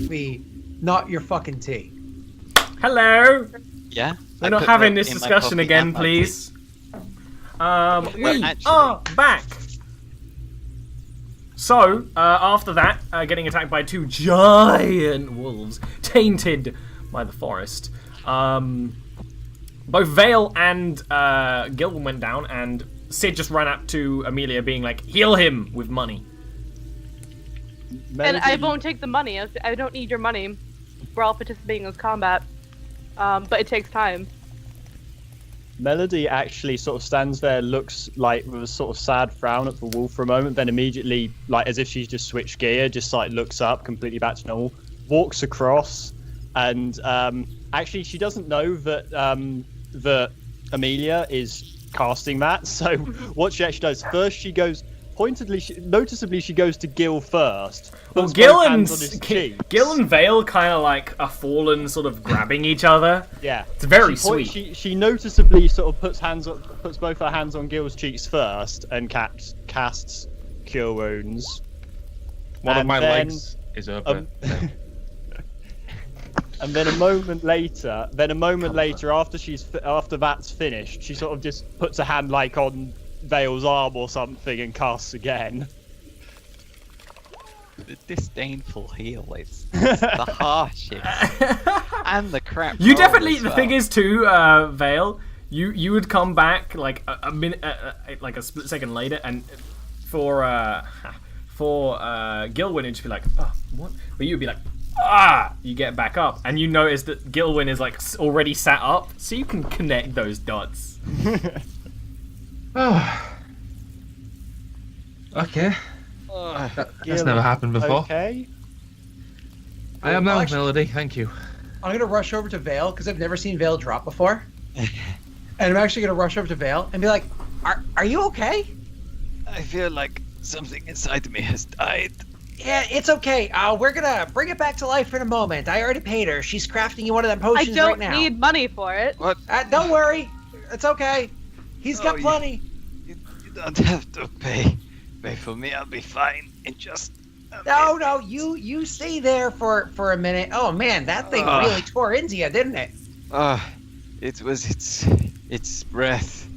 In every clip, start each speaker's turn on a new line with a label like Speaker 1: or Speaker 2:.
Speaker 1: me not your fucking tea.
Speaker 2: Hello.
Speaker 3: Yeah.
Speaker 2: We're not having this discussion again, please. We are back. So, after that, getting attacked by 2 giant wolves, tainted by the forest, both Vale and Gilwin went down, and Sid just ran up to Amelia being like, heal him with money.
Speaker 4: And I won't take the money. I don't need your money. We're all participating in this combat. But it takes time.
Speaker 5: Melody actually sort of stands there, looks like with a sort of sad frown at the wolf for a moment, then immediately, like as if she's just switched gear, just like looks up, completely back to normal, walks across, and actually she doesn't know that that Amelia is casting that. So what she actually does first, she goes pointedly, noticeably, she goes to Gil first.
Speaker 2: Well, Gil and Vale kind of like are fallen, sort of grabbing each other.
Speaker 5: Yeah,
Speaker 2: it's very sweet.
Speaker 5: She noticeably sort of puts both her hands on Gil's cheeks first and casts Cure Wounds.
Speaker 6: One of my legs is open.
Speaker 5: And then a moment later, after that's finished, she sort of just puts a hand like on Vale's arm or something and casts again.
Speaker 3: The disdainful heel is the harshest. And the crap.
Speaker 2: You definitely, the thing is too, Vale, you would come back like a minute, like a split second later, and for Gilwin it'd just be like, oh, what? But you'd be like, you get back up, and you notice that Gilwin is like already sat up, so you can connect those dots.
Speaker 6: Okay. That's never happened before.
Speaker 5: Okay.
Speaker 6: I am now, Melody. Thank you.
Speaker 1: I'm gonna rush over to Vale because I've never seen Vale drop before, and I'm actually gonna rush over to Vale and be like, "Are you okay?"
Speaker 3: I feel like something inside me has died.
Speaker 1: Yeah, it's okay. We're gonna bring it back to life in a moment. I already paid her. She's crafting you one of them potions right now.
Speaker 4: I don't need money for it.
Speaker 3: What?
Speaker 1: Don't worry. It's okay. He's got plenty.
Speaker 3: You don't have to pay for me. I'll be fine in just a minute.
Speaker 1: No, you stay there for a minute. Oh man, that thing really tore into you, didn't it?
Speaker 3: It was its breath.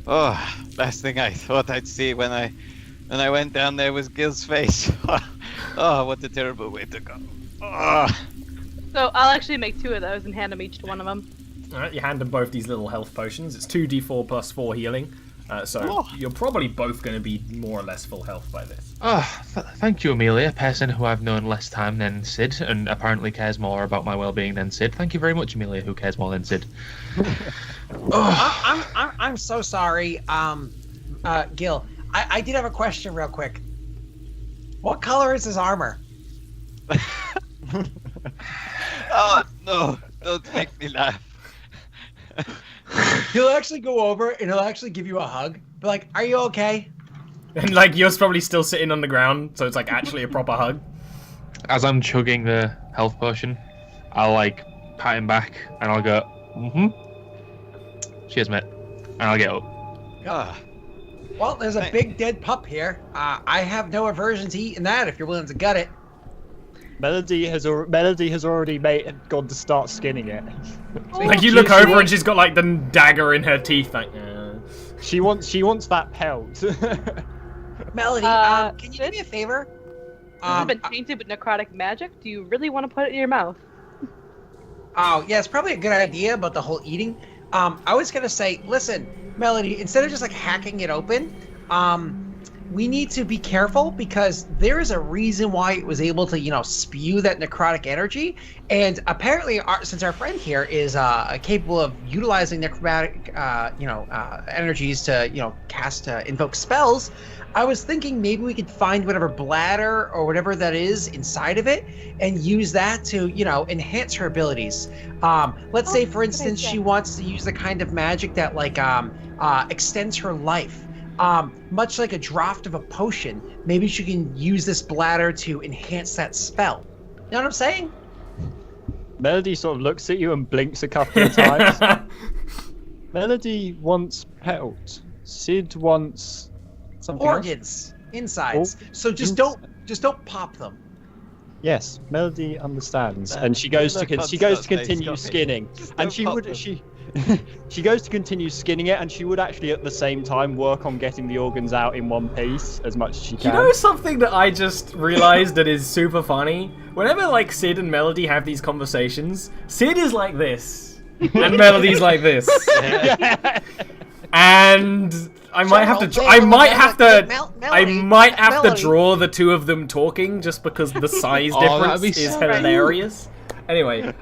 Speaker 3: Last thing I thought I'd see when I went down there was Gil's face. What a terrible way to go.
Speaker 4: So I'll actually make 2 of those and hand them each to one of them.
Speaker 2: Alright, you hand them both these little health potions. It's 2d4 plus 4 healing. So you're probably both going to be more or less full health by this.
Speaker 6: Thank you, Amelia, a person who I've known less time than Sid, and apparently cares more about my well-being than Sid. Thank you very much, Amelia, who cares more than Sid.
Speaker 1: I'm so sorry, Gil. I did have a question real quick. What color is his armor?
Speaker 3: Oh, no. Don't make me laugh.
Speaker 1: He'll actually go over and he'll actually give you a hug. Be like, are you okay?
Speaker 2: And like, you're probably still sitting on the ground, so it's like actually a proper hug.
Speaker 6: As I'm chugging the health potion, I'll like pat him back and I'll go, cheers, mate. And I'll get up.
Speaker 1: Well, there's a big dead pup here. I have no aversion to eating that if you're willing to gut it.
Speaker 5: Melody has already gone to start skinning it.
Speaker 2: Like you look over and she's got like the dagger in her teeth. Like,
Speaker 5: she wants that pelt.
Speaker 1: Melody, can you do me a favor?
Speaker 4: This has been tainted with necrotic magic. Do you really want to put it in your mouth?
Speaker 1: Oh yeah, it's probably a good idea about the whole eating. I was gonna say, listen, Melody, instead of just like hacking it open, we need to be careful because there is a reason why it was able to, spew that necrotic energy. And apparently, since our friend here is capable of utilizing necrotic, energies to, invoke spells, I was thinking maybe we could find whatever bladder or whatever that is inside of it and use that to, enhance her abilities. Let's say, for instance, she wants to use the kind of magic that, extends her life. Much like a draft of a potion, maybe she can use this bladder to enhance that spell. You know what I'm saying?
Speaker 5: Melody sort of looks at you and blinks a couple of times. Melody wants pelt. Sid wants something
Speaker 1: organs,
Speaker 5: else?
Speaker 1: insides. So just don't pop them.
Speaker 5: Yes, Melody understands,
Speaker 3: That-
Speaker 5: and she goes
Speaker 3: look
Speaker 5: to
Speaker 3: on
Speaker 5: she goes to
Speaker 3: Scott's face,
Speaker 5: continue
Speaker 3: Scotty.
Speaker 5: skinning,
Speaker 3: Just
Speaker 5: and
Speaker 3: don't
Speaker 5: she
Speaker 3: pop
Speaker 5: would
Speaker 3: them.
Speaker 5: she goes to continue skinning it, and she would actually at the same time work on getting the organs out in one piece as much as she
Speaker 2: You
Speaker 5: can.
Speaker 2: know something that I just realized that is super funny? Whenever like Sid and Melody have these conversations, Sid is like this, and Melody's like this. And I might have to. I might have to. I might have to draw the two of them talking just because the size
Speaker 6: Oh, that'd
Speaker 2: difference
Speaker 6: be
Speaker 2: is
Speaker 6: so
Speaker 2: hilarious. Anyway,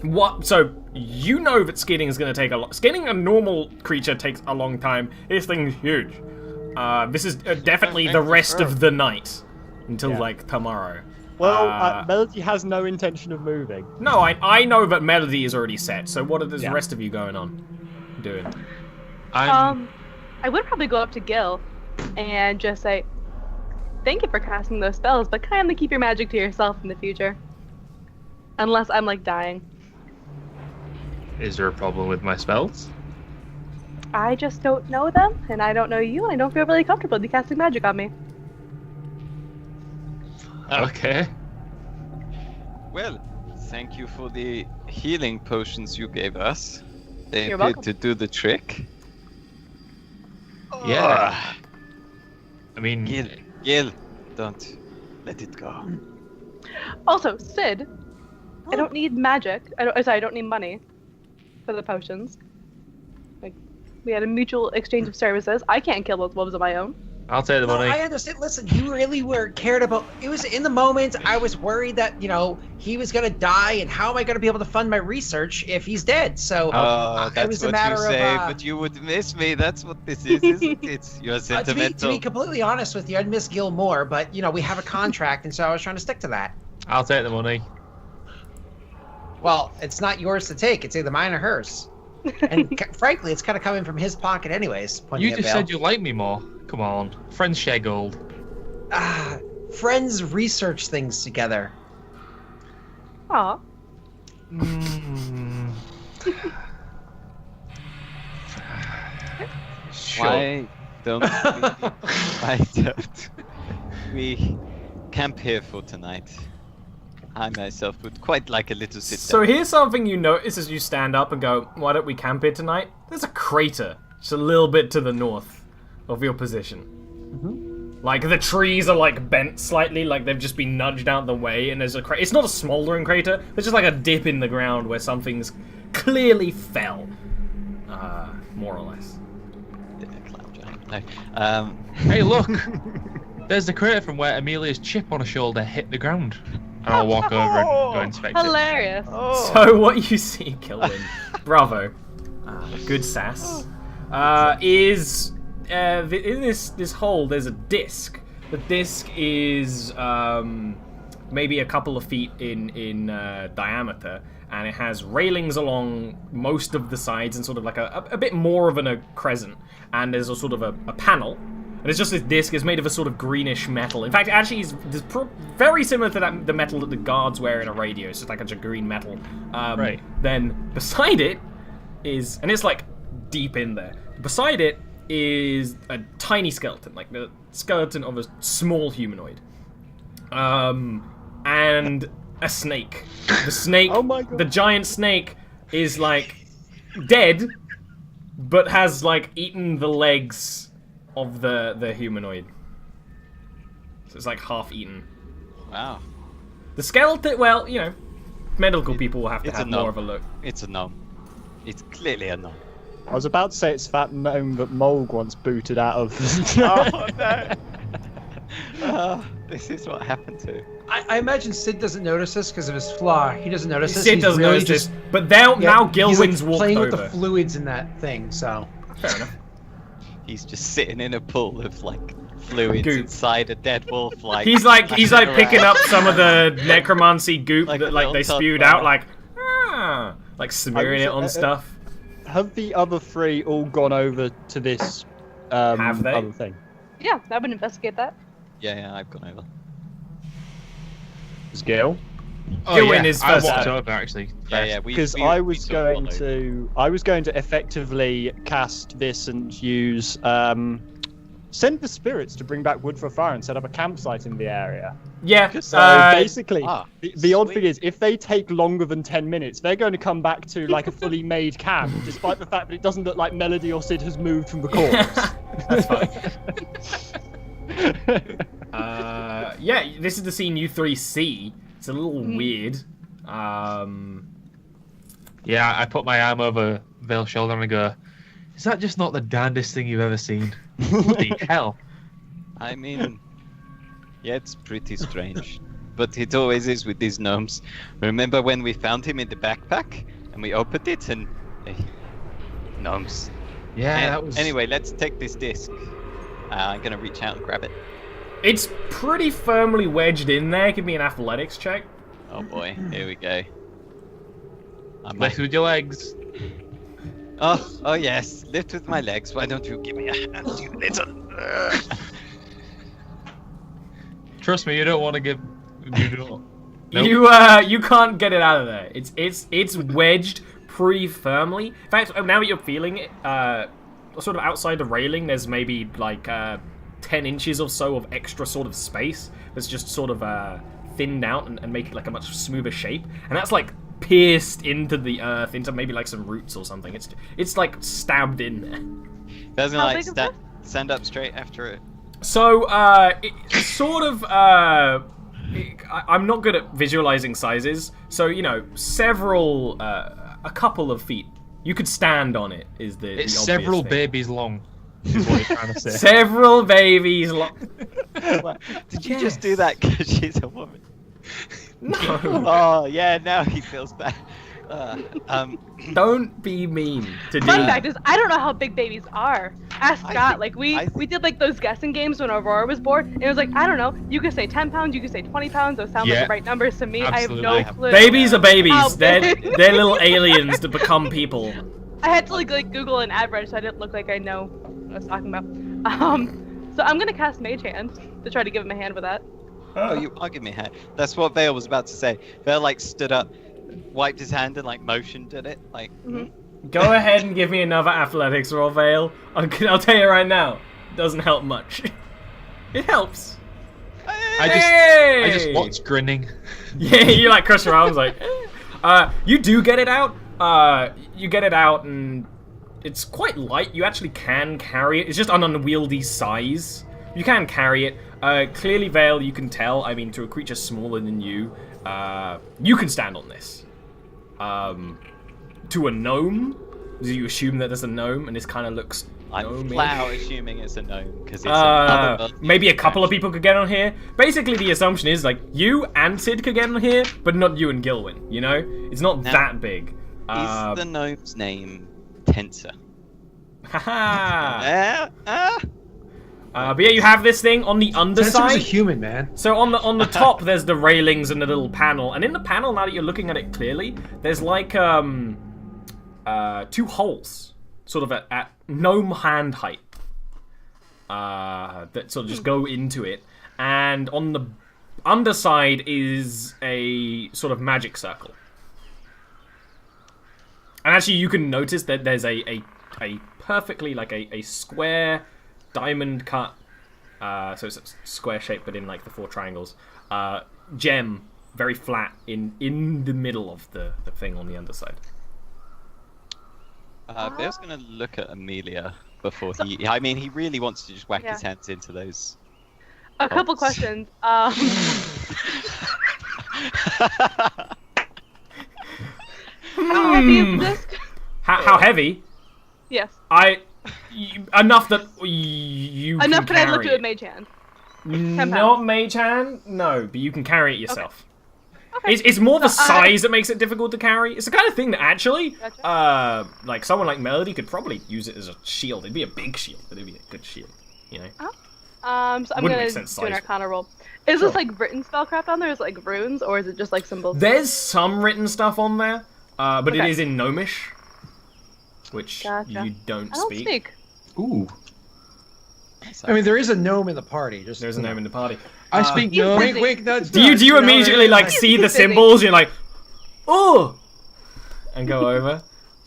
Speaker 2: what? So you know that skinning is going to take a lot. Skinning a normal creature takes a long time. This thing's huge. This is definitely the rest of the night until like tomorrow.
Speaker 5: Well, Melody has no intention of moving.
Speaker 2: No, I know that Melody is already set. So what are the rest of you going on? Doing?
Speaker 6: I'm
Speaker 4: I would probably go up to Gil and just say, "Thank you for casting those spells, but kindly keep your magic to yourself in the future, unless I'm like dying."
Speaker 6: Is there a problem with my spells?
Speaker 4: I just don't know them, and I don't know you, and I don't feel really comfortable with you casting magic on me.
Speaker 6: Okay.
Speaker 3: Well, thank you for the healing potions you gave us. They
Speaker 4: You're
Speaker 3: appeared
Speaker 4: welcome.
Speaker 3: to do the trick.
Speaker 6: Yeah.
Speaker 3: Ah,
Speaker 6: I mean,
Speaker 3: Gil, don't let it go.
Speaker 4: Also, Sid, I don't need magic. I don't need money for the potions. Like, we had a mutual exchange of services. I can't kill those wolves on my own.
Speaker 6: I'll take the
Speaker 1: No,
Speaker 6: money.
Speaker 1: I understand. Listen, you really were cared about. It was in the moment. I was worried that he was gonna die, and how am I gonna be able to fund my research if he's dead? So
Speaker 3: Oh,
Speaker 1: it
Speaker 3: that's
Speaker 1: was a
Speaker 3: what
Speaker 1: matter
Speaker 3: you say,
Speaker 1: of.
Speaker 3: but you would miss me. That's what this is, isn't it? You're
Speaker 1: To
Speaker 3: sentimental.
Speaker 1: be completely honest with you, I'd miss Gil more, but we have a contract, and so I was trying to stick to that.
Speaker 6: I'll take the money.
Speaker 1: Well, it's not yours to take. It's either mine or hers. And frankly, it's kind of coming from his pocket, anyways. pointing
Speaker 6: You
Speaker 1: at
Speaker 6: just
Speaker 1: Vale.
Speaker 6: said you like me more. Come on. Friends share gold.
Speaker 1: Friends research things together.
Speaker 4: Aw.
Speaker 6: Mm. Sure.
Speaker 3: Why don't we camp here for tonight? I myself would quite like a little sit
Speaker 2: So
Speaker 3: down.
Speaker 2: here's something you notice as you stand up and go, "Why don't we camp here tonight?" There's a crater just a little bit to the north of your position. Like the trees are like bent slightly, like they've just been nudged out the way, and there's a crater. It's not a smoldering crater. There's just like a dip in the ground where something's clearly fell, more or less.
Speaker 3: No.
Speaker 6: Hey, look! There's the crater from where Amelia's chip on her shoulder hit the ground. And I'll walk over and go inspect it.
Speaker 4: Hilarious.
Speaker 2: So what you see, Kilwin, bravo, good sass, is in this hole there's a disc. The disc is maybe a couple of feet in diameter, and it has railings along most of the sides and sort of like a bit more of a crescent. And there's a sort of a panel. And it's just this disc. It's made of a sort of greenish metal. In fact, actually, it's very similar to the metal that the guards wear in a radio. It's just like a green metal.
Speaker 6: Right.
Speaker 2: Then beside it is, and it's like deep in there. Beside it is a tiny skeleton, like the skeleton of a small humanoid. And a snake. The snake,
Speaker 5: Oh my God.
Speaker 2: the giant snake, is like dead, but has like eaten the legs of the humanoid. So it's like half eaten.
Speaker 3: Wow.
Speaker 2: The skeleton, well, medical people will have to
Speaker 3: it's
Speaker 2: have
Speaker 3: a
Speaker 2: more
Speaker 3: no.
Speaker 2: of a look.
Speaker 3: It's a gnome. It's clearly a gnome.
Speaker 5: I was about to say it's that gnome that Molg once booted out of.
Speaker 3: Oh no! This is what happened to.
Speaker 1: I imagine Sid doesn't notice this because of his flaw. He doesn't notice this.
Speaker 2: Sid
Speaker 1: He's
Speaker 2: doesn't
Speaker 1: really
Speaker 2: notice this,
Speaker 1: just-
Speaker 2: but now
Speaker 1: he's, like,
Speaker 2: Gilwin's walked
Speaker 1: playing
Speaker 2: over.
Speaker 1: with the fluids in that thing. So
Speaker 2: Fair enough.
Speaker 3: He's just sitting in a pool of like fluids
Speaker 2: Goop.
Speaker 3: inside a dead wolf. Like
Speaker 2: He's like
Speaker 3: splashing
Speaker 2: picking
Speaker 3: around.
Speaker 2: up some of the necromancy goop
Speaker 3: Like
Speaker 2: that
Speaker 3: a
Speaker 2: like
Speaker 3: little
Speaker 2: they
Speaker 3: tot
Speaker 2: spewed
Speaker 3: bar.
Speaker 2: out, like smearing it on stuff.
Speaker 5: Have the other three all gone over to this
Speaker 2: Have they?
Speaker 5: other thing?
Speaker 4: Yeah, I would investigate that.
Speaker 3: Yeah, I've gone over.
Speaker 5: Is Gil?
Speaker 6: Oh,
Speaker 2: Gilwin
Speaker 6: yeah,
Speaker 2: is
Speaker 6: I
Speaker 2: first
Speaker 6: walked
Speaker 2: out.
Speaker 6: over actually.
Speaker 3: Yeah,
Speaker 6: first.
Speaker 5: Because I was going to effectively cast this and use send the spirits to bring back wood for a fire and set up a campsite in the area.
Speaker 2: Yeah.
Speaker 5: So basically, the odd thing is, if they take longer than 10 minutes, they're going to come back to like a fully made camp, despite the fact that it doesn't look like Melody or Sid has moved from the corpse.
Speaker 2: That's fine. Yeah, this is the scene you three see. It's a little weird.
Speaker 6: Yeah, I put my arm over Vale's shoulder and I go, is that just not the darndest thing you've ever seen? Bloody hell.
Speaker 3: I mean, yeah, it's pretty strange. But it always is with these gnomes. Remember when we found him in the backpack? And we opened it and... gnomes.
Speaker 6: Yeah, that was...
Speaker 3: Anyway, let's take this disc. I'm gonna reach out and grab it.
Speaker 2: It's pretty firmly wedged in there. Give me an athletics check.
Speaker 3: Oh boy, here we go.
Speaker 6: Lift with your legs.
Speaker 3: Oh yes, lift with my legs. Why don't you give me a hand, you little...
Speaker 6: Trust me, you don't want to give... You don't.
Speaker 2: Nope. You can't get it out of there. It's wedged pretty firmly. In fact, now that you're feeling it, sort of outside the railing, there's maybe like 10 inches or so of extra sort of space that's just sort of thinned out and make it like a much smoother shape, and that's like pierced into the earth, into maybe like some roots or something. It's like stabbed in there.
Speaker 3: Doesn't like stand up straight after it.
Speaker 2: So it's sort of I'm not good at visualizing sizes, so you know, a couple of feet. You could stand on it. Is the
Speaker 6: It's
Speaker 2: the
Speaker 6: several
Speaker 2: obvious thing.
Speaker 6: babies long. Is what you're trying to say.
Speaker 2: Several babies long.
Speaker 3: Did you just do that because she's a woman?
Speaker 2: No.
Speaker 3: Oh yeah, now he feels bad.
Speaker 2: Don't be mean to
Speaker 4: Fun
Speaker 2: D.
Speaker 4: fact is, I don't know how big babies are. Ask Scott. Like we did like those guessing games when Aurora was born, and it was like, I don't know. You could say 10 pounds, you could say 20 pounds. Those sound like
Speaker 6: Yeah,
Speaker 4: the right numbers to me.
Speaker 6: absolutely.
Speaker 4: I have no clue.
Speaker 2: Babies are babies.
Speaker 4: How
Speaker 2: They're
Speaker 4: big?
Speaker 2: little aliens that become people.
Speaker 4: I had to like Google an average, so I didn't look like I know what I was talking about. So I'm gonna cast Mage Hand to try to give him a hand with that.
Speaker 3: Oh, you are giving me a hand. That's what Vale was about to say. Vale like stood up, wiped his hand, and like motioned at it, like.
Speaker 2: Go ahead and give me another athletics roll, Vale. I'll tell you right now, it doesn't help much. It helps.
Speaker 6: I just watched grinning.
Speaker 2: Yeah, you like cross your arms like. You do get it out. You get it out, and it's quite light. You actually can carry it. It's just an unwieldy size. You can carry it. Clearly, Vale, you can tell. I mean, to a creature smaller than you, you can stand on this. To a gnome, do you assume that there's a gnome, and this kind of looks
Speaker 3: I'm
Speaker 2: gnome-ish?
Speaker 3: flat out assuming it's a gnome because it's
Speaker 2: Maybe a couple of people could get on here. Basically, the assumption is like you and Sid could get on here, but not you and Gilwyn. You know, it's not that big.
Speaker 3: Is the gnome's name Tensor?
Speaker 2: Haha. But yeah, you have this thing on the
Speaker 7: Tensor
Speaker 2: underside.
Speaker 7: is a human, man.
Speaker 2: So on the top, there's the railings and the little panel, and in the panel, now that you're looking at it clearly, there's like 2 holes, sort of at gnome hand height, that sort of just go into it, and on the underside is a sort of magic circle. And actually, you can notice that there's a perfectly like a square diamond cut, so it's a square shape, but in like the 4 triangles. Gem, very flat in the middle of the thing on the underside.
Speaker 3: Vale's gonna look at Amelia before he. I mean, he really wants to just whack his hands into those.
Speaker 4: A couple questions. How heavy is this?
Speaker 2: How heavy?
Speaker 4: Yes.
Speaker 2: Enough that you
Speaker 4: Enough
Speaker 2: can
Speaker 4: that I
Speaker 2: carry
Speaker 4: look to a
Speaker 2: it.
Speaker 4: mage hand.
Speaker 2: Not mage hand, no, but you can carry it yourself.
Speaker 4: Okay.
Speaker 2: It's more the size that makes it difficult to carry. It's the kind of thing that actually,
Speaker 4: Gotcha.
Speaker 2: like someone like Melody could probably use it as a shield. It'd be a big shield, but it'd be a good shield, you know.
Speaker 4: So I'm
Speaker 2: Wouldn't
Speaker 4: gonna
Speaker 2: make sense
Speaker 4: do an
Speaker 2: size.
Speaker 4: Arcana roll. Is this like written spellcraft on there? Is it like runes, or is it just like symbols?
Speaker 2: There's some written stuff on there, but it
Speaker 4: Okay.
Speaker 2: is in Gnomish, which
Speaker 4: Gotcha.
Speaker 2: you don't
Speaker 4: I don't
Speaker 2: speak.
Speaker 4: speak.
Speaker 7: Ooh. I mean, there is a gnome in the party. Just
Speaker 2: There's a gnome in the party.
Speaker 7: I
Speaker 4: speak
Speaker 7: no.
Speaker 4: gnome.
Speaker 7: Wink, wink, nudge,
Speaker 2: Do you
Speaker 7: nudge, know,
Speaker 2: immediately like see the
Speaker 4: Busy.
Speaker 2: symbols? You're like, oh, and go over.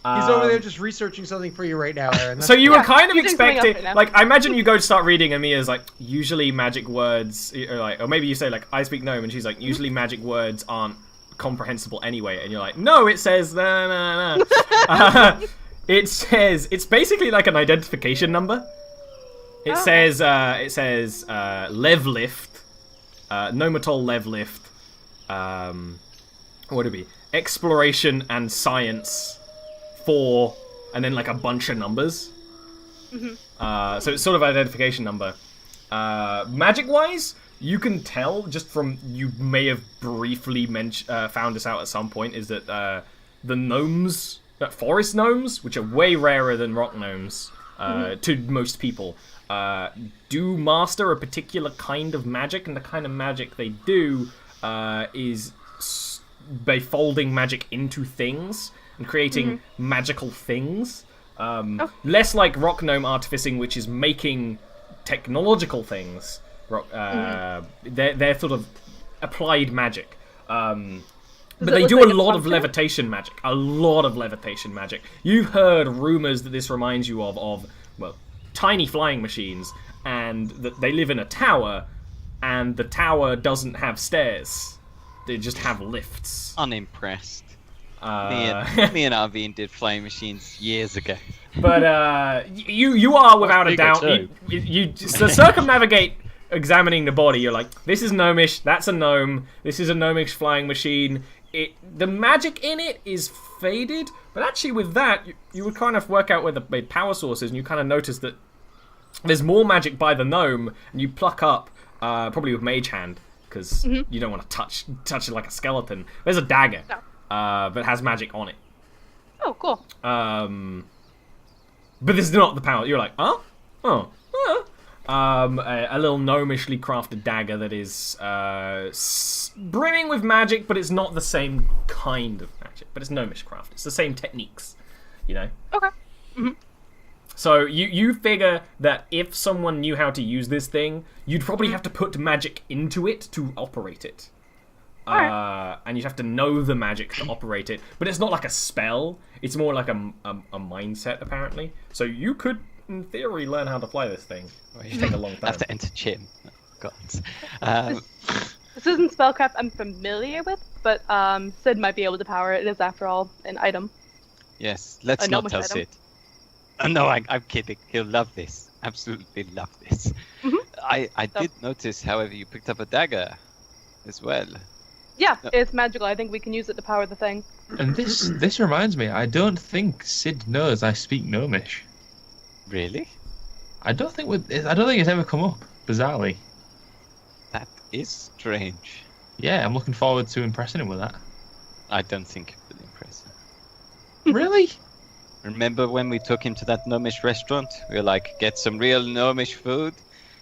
Speaker 7: He's over there just researching something for you right now, Aaron.
Speaker 2: So you were kind of
Speaker 4: he's doing something else
Speaker 2: expecting,
Speaker 4: right now.
Speaker 2: like, I imagine you go to start reading, and Mia's like, usually magic words, or maybe you say, like, I speak gnome, and she's like, usually magic words aren't comprehensible anyway, and you're like, no, it says, nah. It says, it's basically like an identification number. It says, lev lift, nomatol lev lift, what would it be? Exploration and science 4, and then like a bunch of numbers. So it's sort of identification number. Magic-wise, you can tell just from, you may have briefly found this out at some point, is that the gnomes, forest gnomes, which are way rarer than rock gnomes to most people, do master a particular kind of magic, and the kind of magic they do is by folding magic into things and creating magical things. Less like rock gnome artificing, which is making technological things. They're sort of applied magic. But they do
Speaker 4: like
Speaker 2: a lot of
Speaker 4: functional?
Speaker 2: levitation magic. A lot of levitation magic. You've heard rumors that this reminds you of well, tiny flying machines, and that they live in a tower, and the tower doesn't have stairs. They just have lifts.
Speaker 3: Unimpressed. Me and Arvine did flying machines years ago.
Speaker 2: But you are without a
Speaker 5: bigger
Speaker 2: doubt.
Speaker 5: too.
Speaker 2: You to circumnavigate examining the body. You're like, this is gnomish. That's a gnome. This is a gnomish flying machine. The magic in it is faded, but actually with that, you would kind of work out where the power source is, and you kind of notice that there's more magic by the gnome, and you pluck up probably with mage hand, because you don't want to touch it like a skeleton. There's a dagger that has magic on it.
Speaker 4: Oh, cool.
Speaker 2: But this is not the power. You're like, a little gnomishly crafted dagger that is brimming with magic, but it's not the same kind of magic. But it's gnomish craft. It's the same techniques, you know.
Speaker 4: Okay.
Speaker 2: So you figure that if someone knew how to use this thing, you'd probably have to put magic into it to operate it. And you'd have to know the magic to operate it. But it's not like a spell. It's more like a mindset, apparently. So you could, in theory, learn how to fly this thing. It should take a long
Speaker 3: I
Speaker 2: time.
Speaker 3: have to enter Chim. God.
Speaker 4: This isn't spellcraft I'm familiar with, but Sid might be able to power it. It is, after all, an item.
Speaker 3: Yes, let's
Speaker 4: A
Speaker 3: not
Speaker 4: gnomish
Speaker 3: tell
Speaker 4: item.
Speaker 3: Sid. No, I'm kidding. He'll love this. Absolutely love this. I did notice, however, you picked up a dagger as well.
Speaker 4: Yeah, it's magical. I think we can use it to power the thing.
Speaker 6: And this reminds me, I don't think Sid knows I speak Gnomish.
Speaker 3: Really?
Speaker 6: I don't think it's ever come up, bizarrely.
Speaker 3: That is strange.
Speaker 6: Yeah, I'm looking forward to impressing him with that.
Speaker 3: I don't think it will impress him.
Speaker 6: Really?
Speaker 3: Remember when we took him to that gnomish restaurant? We were like, get some real gnomish food?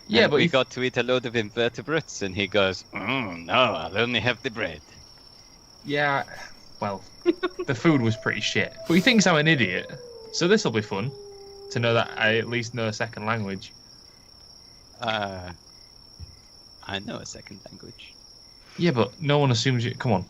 Speaker 6: Yeah,
Speaker 3: And
Speaker 6: but
Speaker 3: we
Speaker 6: if-
Speaker 3: got to eat a load of invertebrates, and he goes, no, I'll only have the bread.
Speaker 6: Yeah, well, the food was pretty shit. But he thinks I'm an idiot, so this'll be fun. To know that I at least know a second language.
Speaker 3: I know a second language.
Speaker 6: Yeah, but no one assumes you. Come on.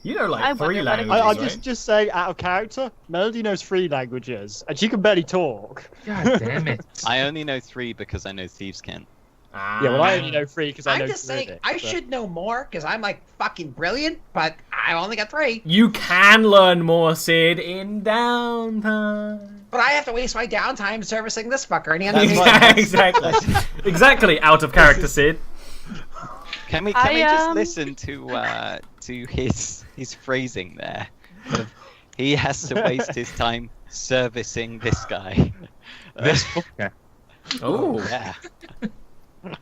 Speaker 2: You know, like
Speaker 4: I
Speaker 2: 3
Speaker 4: wonder what it
Speaker 2: languages,
Speaker 5: I'll
Speaker 2: right?
Speaker 5: just say, out of character, Melody knows 3 languages, and she can barely talk.
Speaker 6: God damn it.
Speaker 3: I only know 3 because I know thieves can.
Speaker 5: Yeah, well, I only know 3 because I know
Speaker 1: I'm just saying,
Speaker 5: Druidic,
Speaker 1: I
Speaker 5: but-
Speaker 1: should know more because I'm like fucking brilliant, but I only got 3.
Speaker 2: You can learn more, Sid, in downtime.
Speaker 1: But I have to waste my downtime servicing this fucker, and he
Speaker 5: That's
Speaker 1: has
Speaker 2: Exactly. Exactly. Out of character, Sid.
Speaker 3: Can we
Speaker 4: I,
Speaker 3: just listen to his phrasing there? He has to waste his time servicing this guy.
Speaker 6: This fucker.
Speaker 2: Oh.
Speaker 3: Yeah.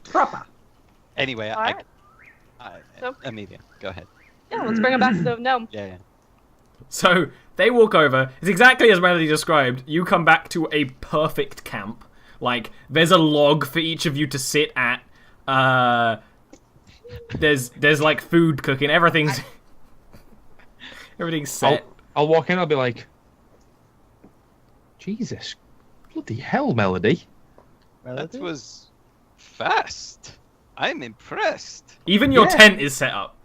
Speaker 1: proper.
Speaker 3: Anyway,
Speaker 4: Alright. So-
Speaker 3: Amelia, go ahead.
Speaker 4: Yeah, let's bring him back to the gnome.
Speaker 3: Yeah.
Speaker 2: So they walk over. It's exactly as Melody described. You come back to a perfect camp. Like, there's a log for each of you to sit at. There's like food cooking. Everything's set.
Speaker 6: I'll walk in, I'll be like, Jesus, bloody hell, Melody.
Speaker 3: That was fast. I'm impressed.
Speaker 2: Even your
Speaker 6: Yeah.
Speaker 2: tent is set up.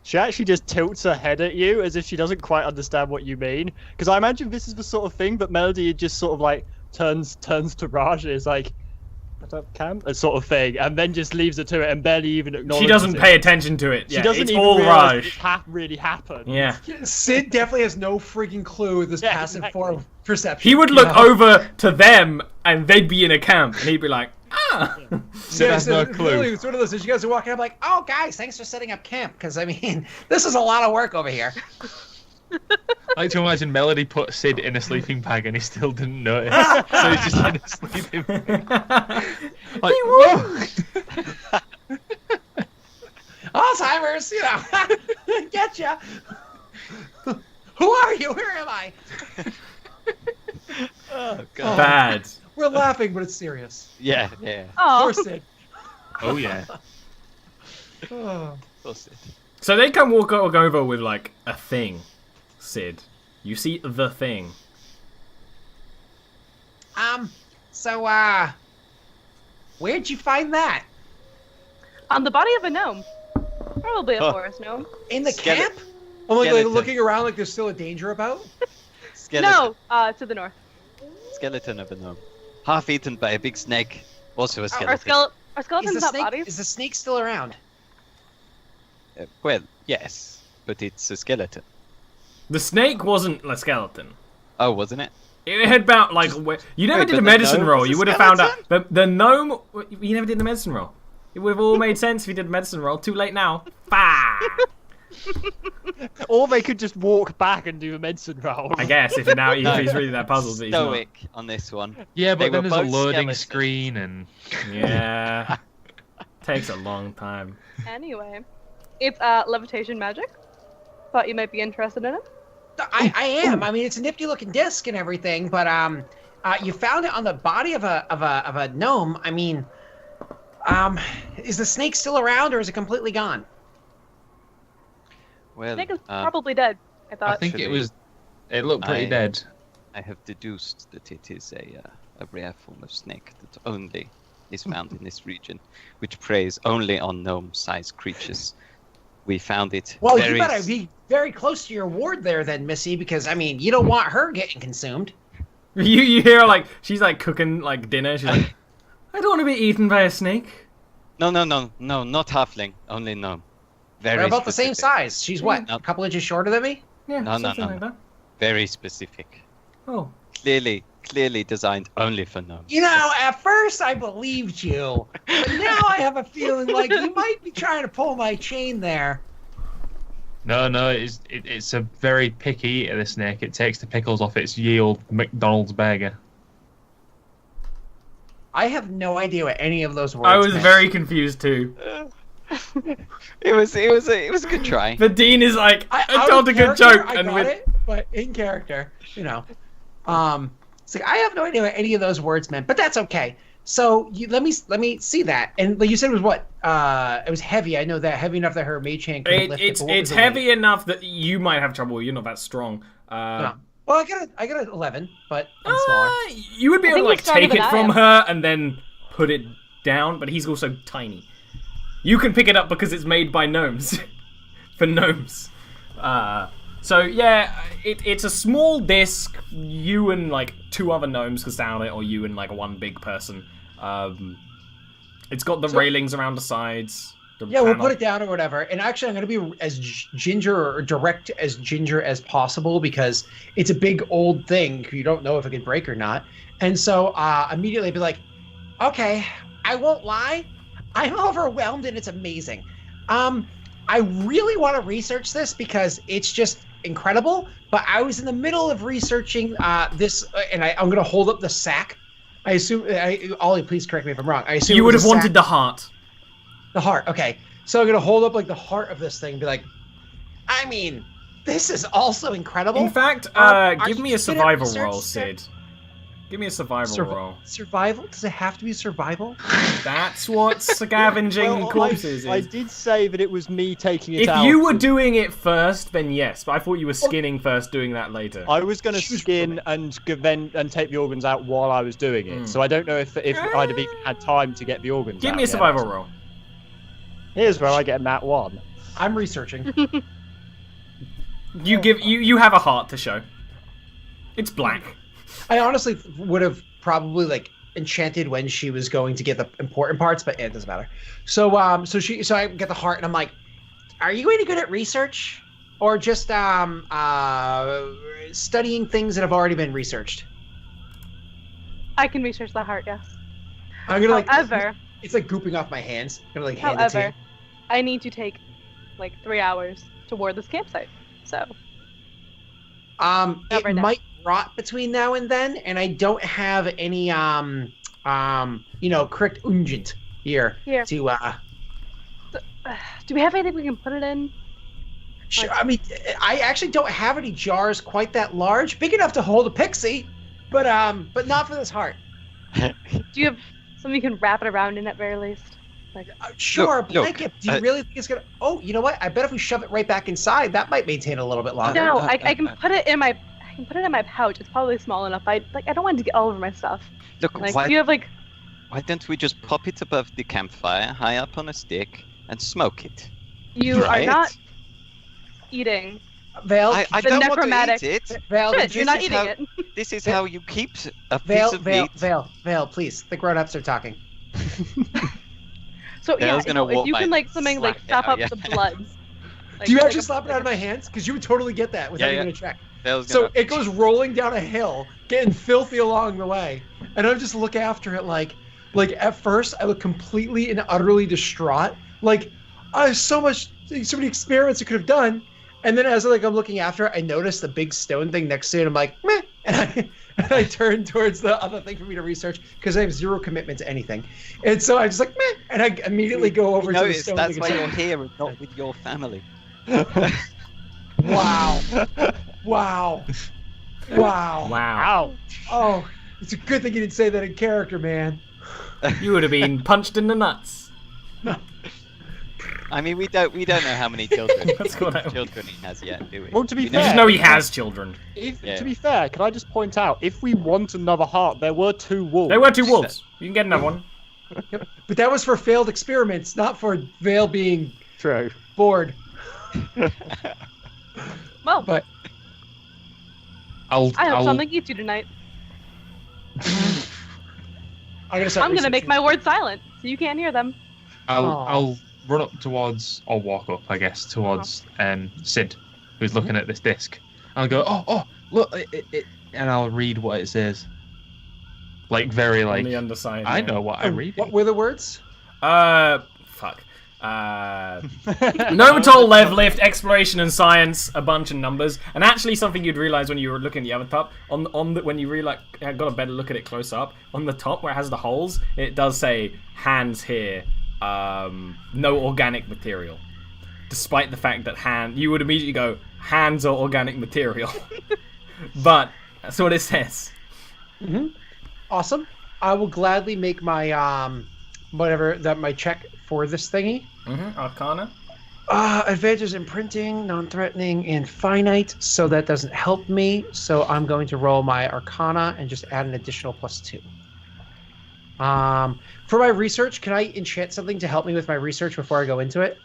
Speaker 5: She actually just tilts her head at you as if she doesn't quite understand what you mean. Because I imagine this is the sort of thing, but Melody just sort of like turns to Raj and is like, "What up, Cam?" A sort of thing, and then just leaves her to it and barely even acknowledges
Speaker 2: She doesn't
Speaker 5: it.
Speaker 2: pay attention to it.
Speaker 5: She
Speaker 2: Yeah,
Speaker 5: doesn't
Speaker 2: it's
Speaker 5: even
Speaker 2: all
Speaker 5: realize
Speaker 2: Raj.
Speaker 5: it really happened.
Speaker 2: Yeah.
Speaker 1: Sid definitely has no freaking clue this
Speaker 5: Yeah,
Speaker 1: passive
Speaker 5: exactly.
Speaker 1: form of perception.
Speaker 2: He would
Speaker 1: you
Speaker 2: look
Speaker 1: know?
Speaker 2: over to them and they'd be in a camp and he'd be like, ah.
Speaker 6: Sid has no
Speaker 1: Really,
Speaker 6: clue.
Speaker 1: it's one of those. As you guys are walking, I'm like, "Oh, guys, thanks for setting up camp." Because I mean, this is a lot of work over here.
Speaker 6: I like to imagine Melody put Sid in a sleeping bag and he still didn't notice. So he's just in a sleeping bag. Like, whoa!
Speaker 1: Alzheimer's, you know, getcha. Who are you? Where am I?
Speaker 3: Oh god.
Speaker 2: Bad.
Speaker 1: We're laughing, but it's serious.
Speaker 3: Yeah.
Speaker 4: Oh,
Speaker 1: Poor Sid.
Speaker 6: Oh yeah.
Speaker 1: Oh.
Speaker 3: Poor Sid.
Speaker 2: So they come walk over with like a thing, Sid. You see the thing.
Speaker 1: So, where'd you find that?
Speaker 4: on the body of a gnome. Probably a
Speaker 3: Huh.
Speaker 4: forest gnome.
Speaker 1: In the
Speaker 3: Skele-
Speaker 1: camp? I'm like
Speaker 3: skeleton.
Speaker 1: looking around like there's still a danger about.
Speaker 3: Skeleton.
Speaker 4: No, to the north.
Speaker 3: Skeleton of a gnome. Half eaten by a big snake. Also a
Speaker 4: Our,
Speaker 3: skeleton.
Speaker 4: our skeletons not bodies.
Speaker 1: Is the snake still around?
Speaker 3: Well, yes, but it's a skeleton.
Speaker 2: The snake wasn't a skeleton.
Speaker 3: Oh, wasn't it?
Speaker 2: It had about like you never
Speaker 3: Wait,
Speaker 2: did a
Speaker 3: but the
Speaker 2: medicine
Speaker 3: gnome
Speaker 2: roll.
Speaker 3: was a
Speaker 2: You would have found out
Speaker 3: skeleton?
Speaker 2: the gnome. You never did the medicine roll. It would have all made sense if you did a medicine roll. Too late now. Bah!
Speaker 5: Or they could just walk back and do a medicine roll.
Speaker 2: I guess if he's really that puzzled, that he's not.
Speaker 3: Stoic on this one.
Speaker 6: Yeah,
Speaker 3: They
Speaker 6: but then
Speaker 3: were
Speaker 6: there's a
Speaker 3: both
Speaker 6: loading
Speaker 3: skeletons.
Speaker 6: screen and
Speaker 2: Yeah. Takes a long time.
Speaker 4: Anyway, it's levitation magic. Thought you might be interested in it.
Speaker 1: I am. I mean, it's a nifty looking disc and everything, but you found it on the body of a gnome. I mean, is the snake still around or is it completely gone?
Speaker 3: Well,
Speaker 4: Snake is probably dead. I
Speaker 6: I
Speaker 4: thought.
Speaker 6: think
Speaker 3: Actually,
Speaker 6: it looked pretty
Speaker 3: I-
Speaker 6: dead.
Speaker 3: I have deduced that it is a rare form of snake that only is found in this region, which preys only on gnome-sized creatures. We found it.
Speaker 1: Well,
Speaker 3: very
Speaker 1: you better be very close to your ward there, then, Missy, because I mean, you don't want her getting consumed.
Speaker 2: You hear like she's like cooking like dinner. She's like, I don't want to be eaten by a snake.
Speaker 3: No, not halfling, only gnome. Very
Speaker 1: They're about the same
Speaker 3: specific.
Speaker 1: size. She's what,
Speaker 3: No.
Speaker 1: a couple inches shorter than me?
Speaker 2: Yeah,
Speaker 3: No,
Speaker 2: something
Speaker 3: no.
Speaker 2: like that.
Speaker 3: Very specific.
Speaker 2: Oh,
Speaker 3: Clearly designed only for gnomes.
Speaker 1: You know, at first I believed you, but now I have a feeling like you might be trying to pull my chain there.
Speaker 6: No, it's a very picky eater, the snake. It takes the pickles off its ye old McDonald's burger.
Speaker 1: I have no idea what any of those words
Speaker 2: I was
Speaker 1: meant.
Speaker 2: very confused too.
Speaker 3: It was a good try.
Speaker 2: The dean is like, I
Speaker 1: out
Speaker 2: told
Speaker 1: of
Speaker 2: a good
Speaker 1: character,
Speaker 2: joke,
Speaker 1: I
Speaker 2: and
Speaker 1: got
Speaker 2: with
Speaker 1: it, but in character, you know. It's like I have no idea what any of those words meant, but that's okay. So let me see that. And like you said, it was what? It was heavy. I know that heavy enough that her mage hand couldn't lift it.
Speaker 2: it's
Speaker 1: but what was the
Speaker 2: heavy
Speaker 1: weight?
Speaker 2: enough that you might have trouble. You're not that strong.
Speaker 1: No. Well, I got an 11, but I'm smaller.
Speaker 2: You would be
Speaker 4: I
Speaker 2: able to
Speaker 4: think
Speaker 2: like
Speaker 4: you're stronger
Speaker 2: take it
Speaker 4: than I
Speaker 2: from
Speaker 4: am.
Speaker 2: her and then put it down, but he's also tiny. You can pick it up because it's made by gnomes. For gnomes. So yeah, it's a small disc. You and like two other gnomes can stand on it, or you and like one big person. It's got the railings around the sides. The
Speaker 1: Yeah, we'll
Speaker 2: panel.
Speaker 1: put it down or whatever. And actually, I'm going to be as ginger or direct as ginger as possible because it's a big old thing. You don't know if it can break or not. And so immediately I'd be like, okay, I won't lie. I'm overwhelmed and it's amazing. I really want to research this because it's just incredible. But I was in the middle of researching this, and I'm going to hold up the sack. I assume, Ollie, please correct me if I'm wrong. I assume
Speaker 2: You
Speaker 1: it
Speaker 2: would
Speaker 1: was
Speaker 2: have
Speaker 1: a
Speaker 2: wanted
Speaker 1: sack.
Speaker 2: the heart.
Speaker 1: The heart, okay. So I'm gonna hold up like the heart of this thing and be like, I mean, this is also incredible.
Speaker 2: In fact,
Speaker 1: Are
Speaker 2: give
Speaker 1: you
Speaker 2: me a
Speaker 1: good at
Speaker 2: survival
Speaker 1: research,
Speaker 2: roll,
Speaker 1: Sid?
Speaker 2: Sid. Give me a survival roll.
Speaker 1: Survival? Does it have to be survival?
Speaker 2: That's what scavenging
Speaker 5: Well,
Speaker 2: corpses
Speaker 5: I
Speaker 2: is.
Speaker 5: did say that it was me taking it
Speaker 2: If
Speaker 5: out.
Speaker 2: you were doing it first, then yes. But I thought you were skinning first, doing that later.
Speaker 5: I was going to skin and take the organs out while I was doing it. So I don't know if I'd have even had time to get the organs out.
Speaker 2: Give me a
Speaker 5: yet.
Speaker 2: survival roll.
Speaker 5: Here's where I get a nat 1.
Speaker 1: I'm researching.
Speaker 2: You have a heart to show. It's black.
Speaker 1: I honestly would have probably like enchanted when she was going to get the important parts, but it doesn't matter. So so I get the heart, and I'm like, are you any good at research, or just studying things that have already been researched?
Speaker 4: I can research the heart, yes.
Speaker 1: I'm gonna like.
Speaker 4: However,
Speaker 1: it's like gooping off my hands. I'm gonna like hand it to
Speaker 4: however,
Speaker 1: you.
Speaker 4: I need to take like 3 hours to ward this campsite. So
Speaker 1: It
Speaker 4: Never know.
Speaker 1: might rot between now and then, and I don't have any correct ungent here
Speaker 4: Here.
Speaker 1: to
Speaker 4: do we have anything we can put it in?
Speaker 1: Sure, I mean, I actually don't have any jars quite that large, big enough to hold a pixie, but not for this heart.
Speaker 4: Do you have something you can wrap it around in at very least? Like,
Speaker 1: Sure,
Speaker 3: Look,
Speaker 1: blanket. Do you really think it's gonna? Oh, you know what? I bet if we shove it right back inside, that might maintain a little bit longer.
Speaker 4: no, I can put it in my pouch. It's probably small enough. I don't want it to get all over my stuff.
Speaker 3: Look,
Speaker 4: Like,
Speaker 3: why,
Speaker 4: do you have like?
Speaker 3: why don't we just pop it above the campfire, high up on a stick, and smoke it?
Speaker 4: You
Speaker 3: Right?
Speaker 4: are not eating
Speaker 1: Vale,
Speaker 3: I
Speaker 4: the
Speaker 3: don't
Speaker 4: necromantic-
Speaker 3: want to eat it.
Speaker 1: Vale,
Speaker 4: shit.
Speaker 3: this
Speaker 4: You're not
Speaker 3: is
Speaker 4: eating
Speaker 3: how-
Speaker 4: it.
Speaker 3: This is how you keep a piece
Speaker 1: Vale,
Speaker 3: of
Speaker 1: Vale,
Speaker 3: meat.
Speaker 1: Vale, please. The grown-ups are talking.
Speaker 4: So
Speaker 3: Yeah, I
Speaker 4: yeah,
Speaker 3: was gonna
Speaker 4: if
Speaker 3: walk
Speaker 4: you
Speaker 3: by
Speaker 4: can like
Speaker 3: and
Speaker 4: something like
Speaker 3: slap
Speaker 4: stop
Speaker 3: it
Speaker 4: up
Speaker 3: out,
Speaker 4: the
Speaker 3: yeah.
Speaker 4: blood. Like,
Speaker 1: Do you
Speaker 4: like
Speaker 1: actually
Speaker 4: a-
Speaker 1: slap it
Speaker 4: like
Speaker 1: out of
Speaker 4: a-
Speaker 1: my hands? Because you would totally get that without
Speaker 3: Yeah, yeah.
Speaker 1: even a check.
Speaker 3: That was
Speaker 1: So
Speaker 3: gonna-
Speaker 1: it goes rolling down a hill, getting filthy along the way, and I just look after it like at first I look completely and utterly distraught, like I have so many experiments I could have done, and then as I'm looking after it, I notice the big stone thing next to it. I'm like, meh, and I turn towards the other thing for me to research because I have zero commitment to anything, and so I just like meh, and I immediately go over to the
Speaker 3: Notice
Speaker 1: stone
Speaker 3: that's
Speaker 1: thing.
Speaker 3: why
Speaker 1: and
Speaker 3: you're
Speaker 1: say,
Speaker 3: here and not with your family.
Speaker 1: wow, wow, wow.
Speaker 2: Wow.
Speaker 1: Oh, it's a good thing you didn't say that in character, man.
Speaker 2: You would have been punched in the nuts.
Speaker 3: I mean, we don't know how many children
Speaker 2: That's what I-
Speaker 3: children he has yet, do we?
Speaker 5: Well, to be
Speaker 3: You
Speaker 5: fair,
Speaker 2: You just know he has children.
Speaker 3: Yeah.
Speaker 5: To be fair, can I just point out, if we want another heart, there were 2 wolves.
Speaker 2: There were 2 wolves. You can get another one.
Speaker 1: But that was for failed experiments, not for Vale being
Speaker 5: True.
Speaker 1: bored.
Speaker 4: Well,
Speaker 1: But
Speaker 6: I'll
Speaker 4: I hope something eats you tonight.
Speaker 1: I'm gonna start.
Speaker 4: I'm gonna make
Speaker 1: researching.
Speaker 4: my words silent so you can't hear them.
Speaker 6: I'll run up towards, or walk up, I guess, towards Sid, who's looking at this disc. I'll go, oh, look, it, and I'll read what it says. Like very
Speaker 2: On
Speaker 6: like,
Speaker 2: the underside.
Speaker 6: I
Speaker 2: yeah.
Speaker 6: know what I'm reading.
Speaker 1: What were the words?
Speaker 2: Fuck. Nomatol, lev lift, exploration and science, a bunch of numbers, and actually something you'd realize when you were looking at the other top, when you really got a better look at it close up, on the top where it has the holes, it does say hands here, no organic material. Despite the fact that you would immediately go, hands are organic material. But that's what it says.
Speaker 1: Awesome. I will gladly make my my check for this thingy.
Speaker 2: Arcana.
Speaker 1: Advantages in printing, non-threatening, and finite. So that doesn't help me. So I'm going to roll my Arcana and just add an additional +2. For my research, can I enchant something to help me with my research before I go into it?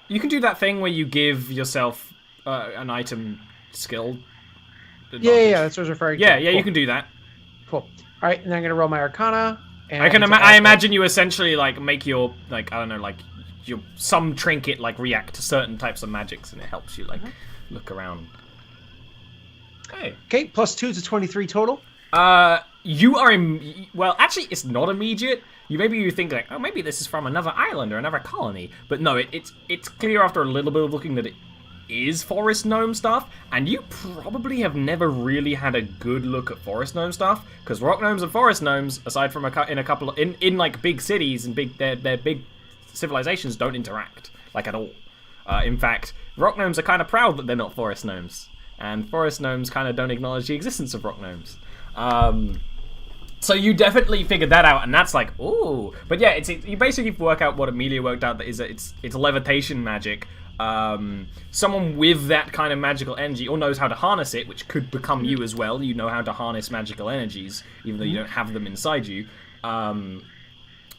Speaker 2: You can do that thing where you give yourself an item skill.
Speaker 1: Yeah, that's what I was referring to.
Speaker 2: Yeah,
Speaker 1: Cool.
Speaker 2: you can do that.
Speaker 1: Cool. All right, and then I'm gonna roll my Arcana. And
Speaker 2: I imagine you essentially like make your your some trinket like react to certain types of magics, and it helps you like look around. Hey.
Speaker 1: Okay, +2 to 23 total.
Speaker 2: You are well. Actually, it's not immediate. You think like, oh, maybe this is from another island or another colony, but no, it's clear after a little bit of looking that it is forest gnome stuff, and you probably have never really had a good look at forest gnome stuff, because rock gnomes and forest gnomes, aside from in like big cities and their big civilizations, don't interact like at all. In fact, rock gnomes are kind of proud that they're not forest gnomes, and forest gnomes kind of don't acknowledge the existence of rock gnomes. So you definitely figured that out, and that's like, ooh. But yeah, you basically work out what Amelia worked out, that is that it's levitation magic. Someone with that kind of magical energy, or knows how to harness it, which could become you as well. You know how to harness magical energies, even though you don't have them inside you.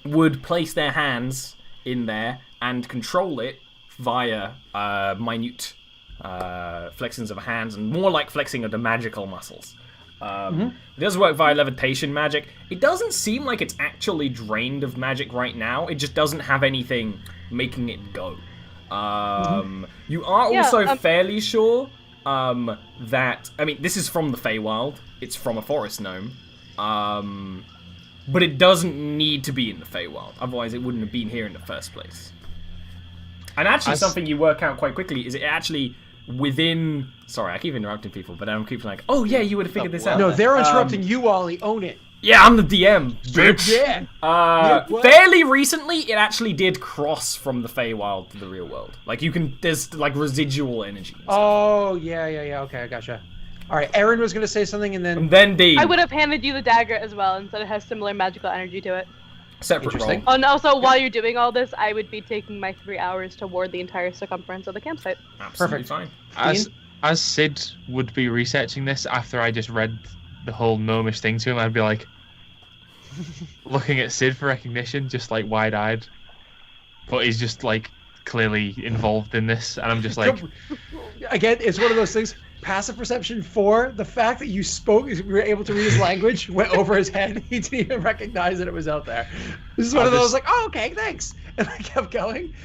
Speaker 2: Would place their hands in there and control it via minute flexings of hands and more like flexing of the magical muscles. It does work via levitation magic. It doesn't seem like it's actually drained of magic right now. It just doesn't have anything making it go. You are also fairly sure that... I mean, this is from the Feywild. It's from a forest gnome. But it doesn't need to be in the Feywild. Otherwise, it wouldn't have been here in the first place. And actually, something you work out quite quickly is it actually within... Sorry, I keep interrupting people, but I'm keep like, oh yeah, you would have figured this out.
Speaker 7: No, they're interrupting you, Ollie. Own it.
Speaker 2: Yeah, I'm the DM, bitch.
Speaker 7: Yeah.
Speaker 2: Fairly recently, it actually did cross from the Feywild to the real world. Like, you can... There's, like, residual energy. And stuff.
Speaker 7: Oh, yeah. Okay, I gotcha. All right, Aaron was going to say something, and
Speaker 2: then Dean.
Speaker 4: I would have handed you the dagger as well, and said it has similar magical energy to it.
Speaker 2: Separate roll.
Speaker 7: Interesting.
Speaker 4: Oh, and also, while you're doing all this, I would be taking my 3 hours to ward the entire circumference of the campsite.
Speaker 2: Absolutely
Speaker 7: Perfect.
Speaker 2: fine.
Speaker 6: As Sid would be researching this after I just read the whole gnomish thing to him, I'd be like, looking at Sid for recognition, just like wide-eyed. But he's just like clearly involved in this, and I'm just like...
Speaker 7: Again, it's one of those things. Passive perception 4, the fact that you spoke, we were able to read his language, went over his head. He didn't even recognize that it was out there. This is one of those like, oh, okay, thanks. And I kept going.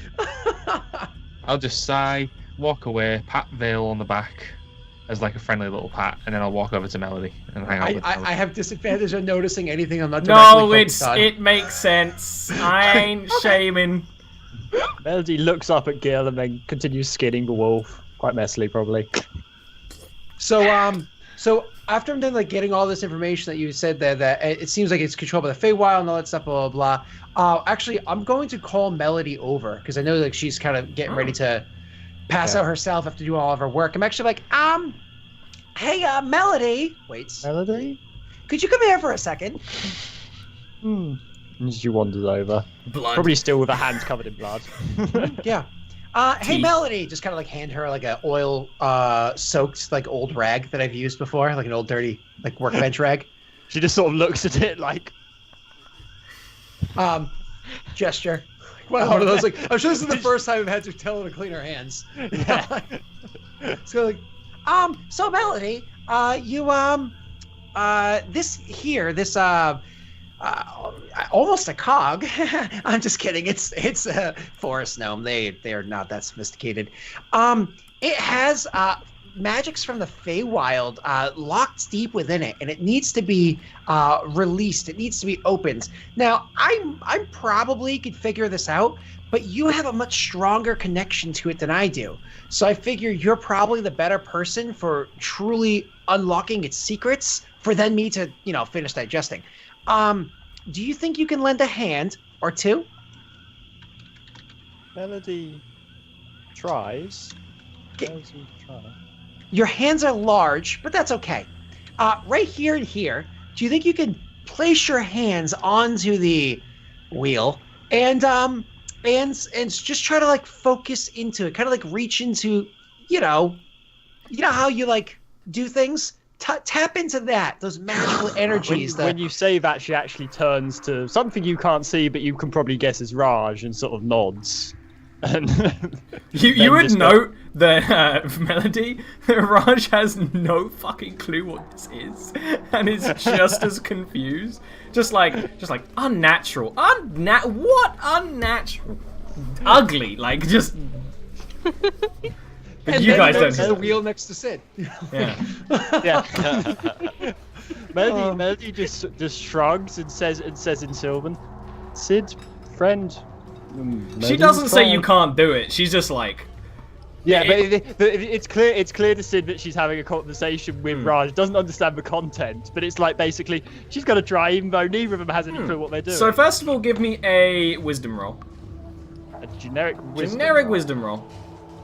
Speaker 6: I'll just sigh, walk away, pat Vale on the back as like a friendly little pat, and then I'll walk over to Melody and hang out with Melody.
Speaker 7: I have disadvantage on noticing anything I'm not directly focused on.
Speaker 2: It makes sense. I ain't shaming.
Speaker 5: Melody looks up at Gil and then continues skinning the wolf. Quite messily, probably.
Speaker 7: So after I'm done like getting all this information that you said there, that it seems like it's controlled by the Feywild and all that stuff, blah blah blah. Actually, I'm going to call Melody over because I know like she's kind of getting ready to pass out herself after doing all of her work. I'm actually like, hey, Melody. Wait.
Speaker 5: Melody?
Speaker 7: Could you come here for a second?
Speaker 5: And she wanders over.
Speaker 2: Blood.
Speaker 5: Probably still with her hands covered in blood.
Speaker 7: Yeah. Hey, Melody, just kind of like hand her like a oil soaked like old rag that I've used before, like an old dirty like workbench rag.
Speaker 5: She just sort of looks at it like
Speaker 7: gesture. Well, one of those like I'm sure this is the first time I've had to tell her to clean her hands.
Speaker 5: Yeah.
Speaker 7: So like, so Melody, you this here, this almost a cog. I'm just kidding. It's a forest gnome. They're not that sophisticated. It has magics from the Feywild locked deep within it, and it needs to be released. It needs to be opened. Now, I probably could figure this out, but you have a much stronger connection to it than I do. So I figure you're probably the better person for truly unlocking its secrets for then me to, finish digesting. Do you think you can lend a hand or two?
Speaker 5: Melody tries. Your
Speaker 7: hands are large, but that's okay. Right here and here, do you think you can place your hands onto the wheel and just try to like focus into it, kind of like reach into, you know how you like do things? Tap into that, those magical energies.
Speaker 5: When you say that, she actually turns to something you can't see, but you can probably guess is Raj, and sort of nods. And
Speaker 2: you would note that Melody, Raj has no fucking clue what this is, and is just as confused, just like unnatural, what unnatural, ugly, like just. But
Speaker 7: and
Speaker 2: you guys don't.
Speaker 7: The wheel next to Sid.
Speaker 2: Yeah.
Speaker 5: Yeah. Melody just shrugs and says in Sylvan, Sid, friend.
Speaker 2: She doesn't say you can't do it. She's just like.
Speaker 5: Yeah, but it's clear to Sid that she's having a conversation with Raj. Doesn't understand the content, but it's like basically she's got to try, even though neither of them has any clue what they're doing.
Speaker 2: So first of all, give me a wisdom roll.
Speaker 5: A generic
Speaker 2: wisdom roll.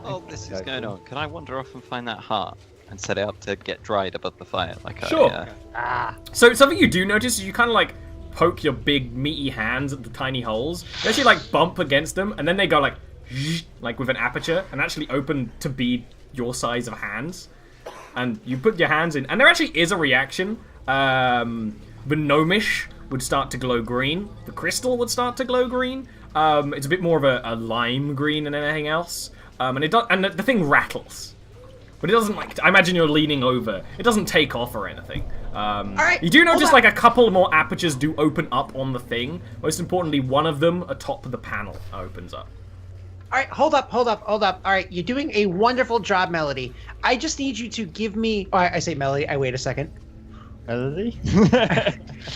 Speaker 3: Oh, this is going on. Can I wander off and find that heart and set it up to get dried above the fire?
Speaker 2: Sure. So something you do notice is you kind of like poke your big meaty hands at the tiny holes. You actually like bump against them, and then they go like with an aperture and actually open to be your size of hands. And you put your hands in, and there actually is a reaction. The gnomish would start to glow green. The crystal would start to glow green. It's a bit more of a lime green than anything else. And the thing rattles. But it doesn't, like, I imagine you're leaning over. It doesn't take off or anything.
Speaker 1: Alright,
Speaker 2: you do notice, like, a couple more apertures do open up on the thing. Most importantly, one of them atop of the panel opens up.
Speaker 1: All right, hold up. All right, you're doing a wonderful job, Melody. I just need you to give me... Oh, I say Melody. I wait a second.
Speaker 5: Melody?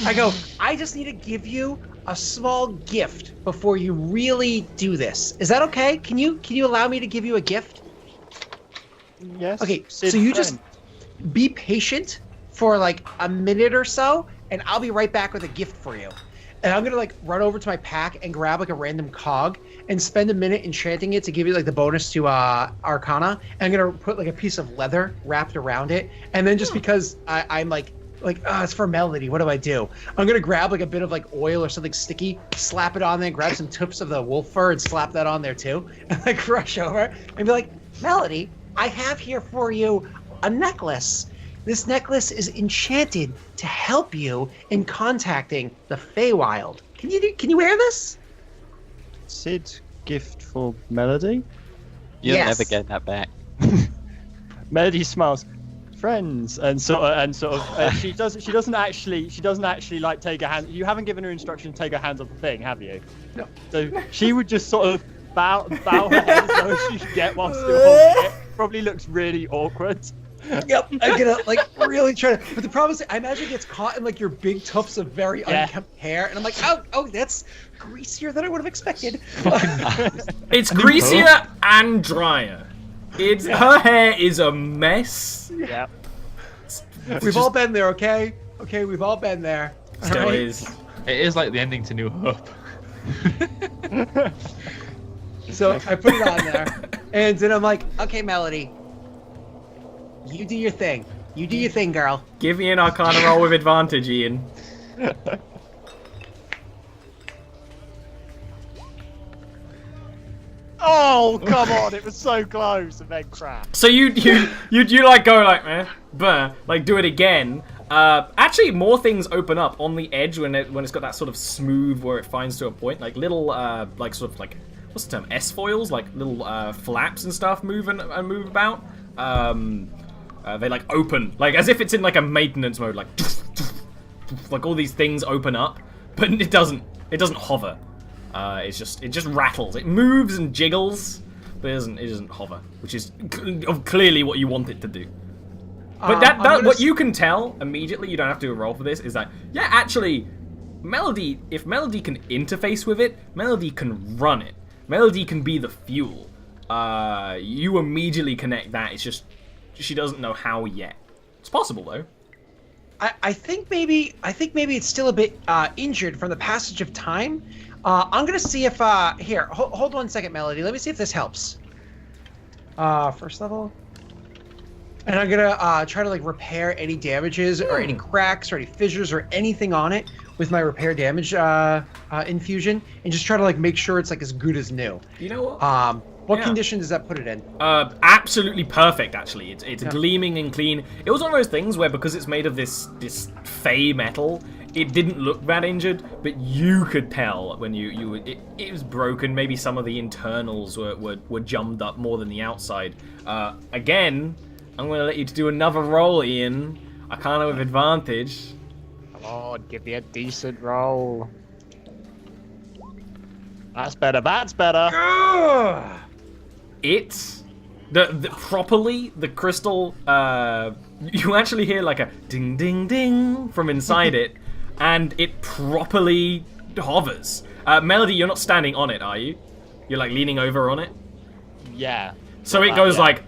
Speaker 1: I go, I just need to give you a small gift before you really do this. Is that okay? Can you allow me to give you a gift?
Speaker 5: Yes.
Speaker 1: Okay,
Speaker 5: Sid
Speaker 1: so you
Speaker 5: friend.
Speaker 1: just be patient for like a minute or so, and I'll be right back with a gift for you. And I'm gonna like run over to my pack and grab like a random cog and spend a minute enchanting it to give you like the bonus to Arcana. And I'm gonna put like a piece of leather wrapped around it, and then just because I'm like it's for Melody, what do I do? I'm gonna grab like a bit of like oil or something sticky, slap it on there, grab some tips of the wolf fur and slap that on there too, and like rush over and be like, Melody, I have here for you a necklace. This necklace is enchanted to help you in contacting the Feywild. Can you wear this?
Speaker 5: Sid, gift for Melody?
Speaker 3: You'll
Speaker 1: Yes.
Speaker 3: never get that back.
Speaker 5: Melody smiles. Friends, and sort of she doesn't actually like take her hand. You haven't given her instruction to take her hands off the thing, have you?
Speaker 1: No.
Speaker 5: So she would just sort of bow her head as though she could get while still holding it. Probably looks really awkward.
Speaker 1: Yep. I'm gonna like really try to. But the problem is, I imagine it gets caught in like your big tufts of very unkempt hair, and I'm like, oh, that's greasier than I would have expected.
Speaker 2: It's greasier and drier. Her hair is a mess.
Speaker 5: Yeah.
Speaker 1: We've all been there, okay? Okay, we've all been there.
Speaker 2: Still
Speaker 1: Alright?
Speaker 2: is.
Speaker 6: It is like the ending to New Hope.
Speaker 1: So I put it on there, and then I'm like, okay, Melody, you do your thing. You do your thing, girl.
Speaker 2: Give me an Arcana roll with advantage, Ian.
Speaker 5: Oh, come on! It was so close, and then crap.
Speaker 2: So you like go like like do it again. Actually, more things open up on the edge when it's got that sort of smooth where it finds to a point, like little like sort of like what's the term, S-foils, like little flaps and stuff move about. They like open, like as if it's in like a maintenance mode, like all these things open up, but it doesn't hover. It just rattles. It moves and jiggles, but it doesn't hover, which is clearly what you want it to do. But what you can tell immediately, you don't have to do a roll for this, is that yeah, actually, Melody, if Melody can interface with it, Melody can run it. Melody can be the fuel. You immediately connect that. It's just she doesn't know how yet. It's possible though.
Speaker 1: I think maybe it's still a bit injured from the passage of time. I'm gonna see if here. Hold 1 second, Melody. Let me see if this helps. First level. And I'm gonna try to like repair any damages or any cracks or any fissures or anything on it with my repair damage infusion, and just try to like make sure it's like as good as new.
Speaker 2: You know what?
Speaker 1: What condition does that put it in?
Speaker 2: Absolutely perfect, actually. It's gleaming and clean. It was one of those things where because it's made of this fey metal, it didn't look that injured, but you could tell when it was broken. Maybe some of the internals were jummed up more than the outside. Again, I'm going to let you do another roll, Ian. Arcana with advantage.
Speaker 5: Come on, give me a decent roll. That's better. That's better.
Speaker 2: It's properly the crystal. You actually hear like a ding ding ding from inside it, and it properly hovers. Melody, you're not standing on it, are you? You're like leaning over on it.
Speaker 5: Yeah.
Speaker 2: So it goes like.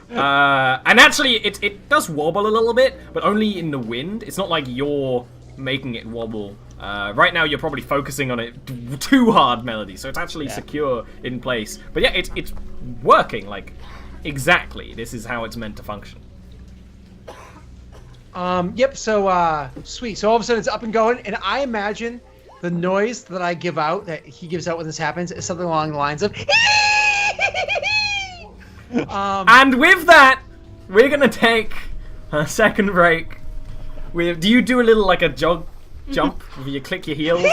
Speaker 2: And actually, it does wobble a little bit, but only in the wind. It's not like you're making it wobble. Right now, you're probably focusing on it too hard, Melody. So it's actually secure in place. But yeah, it's working like exactly. This is how it's meant to function.
Speaker 1: Yep. So sweet. So all of a sudden it's up and going, and I imagine the noise that I give out, that he gives out when this happens, is something along the lines of.
Speaker 2: And with that, we're gonna take a second break. Do you do a little like a jog? jump, you click your heels.
Speaker 7: We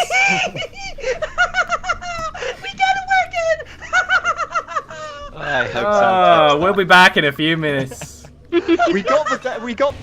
Speaker 7: got it working.
Speaker 3: I hope so.
Speaker 2: We'll be back in a few minutes.
Speaker 5: We got